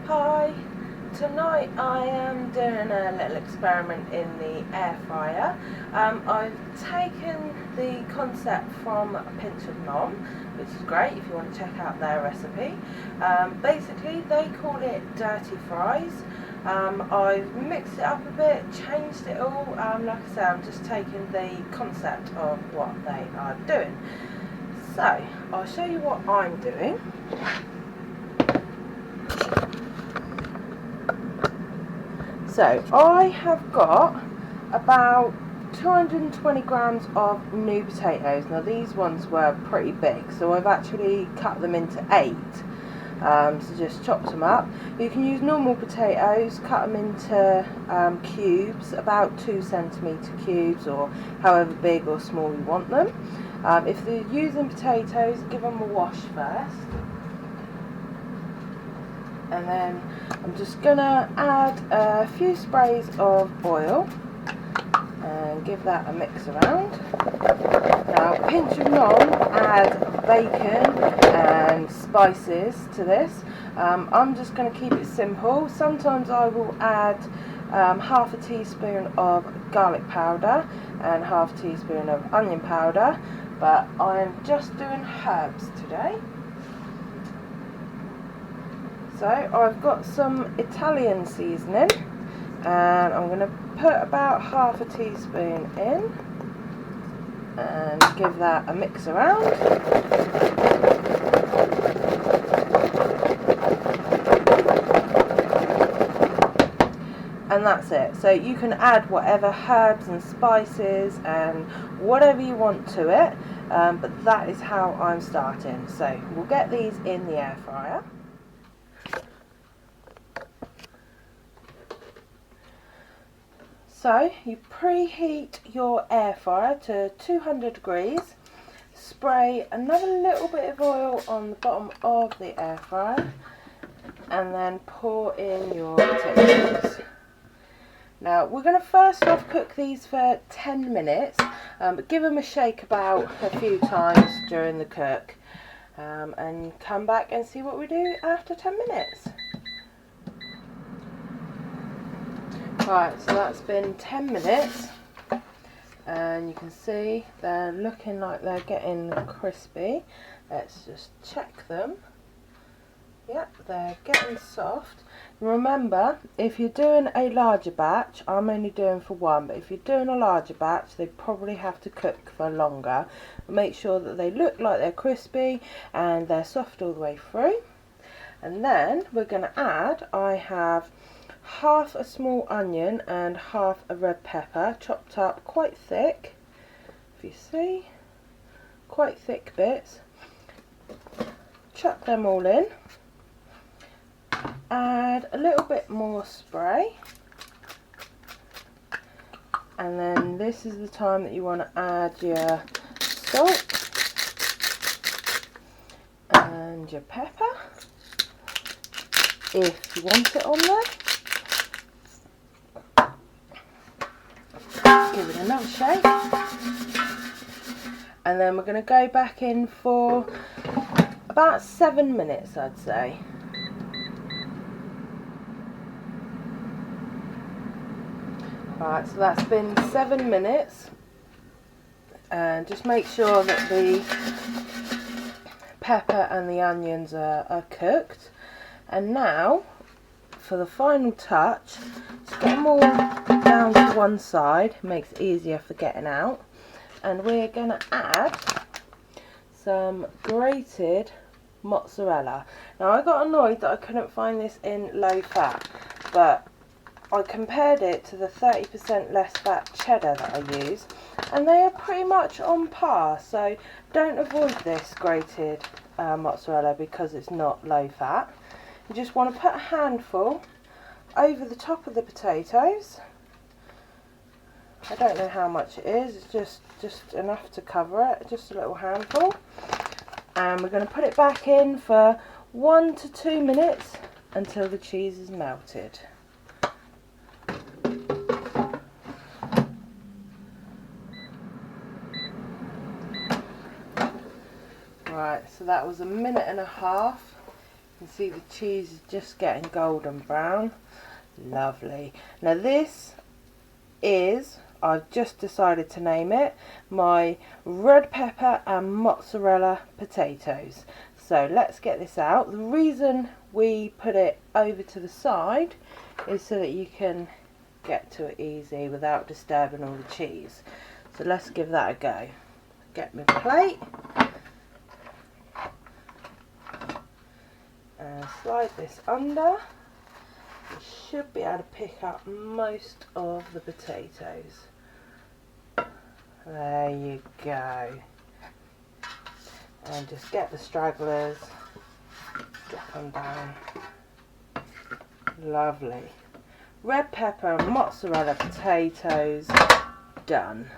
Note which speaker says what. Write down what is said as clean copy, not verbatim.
Speaker 1: Hi, tonight I am doing a little experiment in the air fryer. I've taken the concept from Pinch of Nom, which is great if you want to check out their recipe. Basically they call it dirty fries. I've mixed it up a bit, changed it all. Like I say, I'm just taking the concept of what they are doing. So I'll show you what I'm doing. So I have got about 220 grams of new potatoes. Now these ones were pretty big, so I've actually cut them into 8. So just chopped them up. You can use normal potatoes, cut them into cubes, about 2cm cubes, or however big or small you want them. If you're using potatoes, give them a wash first. And then I'm just going to add a few sprays of oil and give that a mix around. Now Pinch of Nom add bacon and spices to this. I'm just going to keep it simple. Sometimes I will add half a teaspoon of garlic powder and half a teaspoon of onion powder, but I'm just doing herbs today. So I've got some Italian seasoning and I'm going to put about half a teaspoon in and give that a mix around. And that's it. So you can add whatever herbs and spices and whatever you want to it, but that is how I'm starting. So we'll get these in the air fryer. So you preheat your air fryer to 200 degrees, spray another little bit of oil on the bottom of the air fryer and then pour in your potatoes. Now we're going to first off cook these for 10 minutes, but give them a shake about a few times during the cook and come back and see what we do after 10 minutes. Right, so that's been 10 minutes and you can see they're looking like they're getting crispy. Let's just check them. Yep, they're getting soft. Remember, if you're doing a larger batch, I'm only doing for one, but if you're doing a larger batch they probably have to cook for longer. Make sure that they look like they're crispy and they're soft all the way through. And then we're going to add, I have half a small onion and half a red pepper chopped up quite thick, if you see, quite thick bits. Chuck them all in, add a little bit more spray, and then this is the time that you want to add your salt and your pepper if you want it on there. Give it another shake and then we're going to go back in for about 7 minutes, I'd say. Right, so that's been 7 minutes and just make sure that the pepper and the onions are cooked. And now for the final touch, just get them all down to one side, makes it easier for getting out, and we're going to add some grated mozzarella. Now I got annoyed that I couldn't find this in low fat, but I compared it to the 30% less fat cheddar that I use and they are pretty much on par, so don't avoid this grated mozzarella because it's not low fat. You just want to put a handful over the top of the potatoes. I don't know how much it is, it's just enough to cover it, just a little handful. And we're going to put it back in for 1 to 2 minutes until the cheese is melted. Right, so that was 1.5 minutes. You can see the cheese is just getting golden brown. Lovely. Now this is, I've just decided to name it, my red pepper and mozzarella potatoes. So let's get this out. The reason we put it over to the side is so that you can get to it easy without disturbing all the cheese. So let's give that a go. Get my plate and slide this under. You should be able to pick up most of the potatoes. There you go. And just get the stragglers, drop them down. Lovely. Red pepper and mozzarella potatoes, done.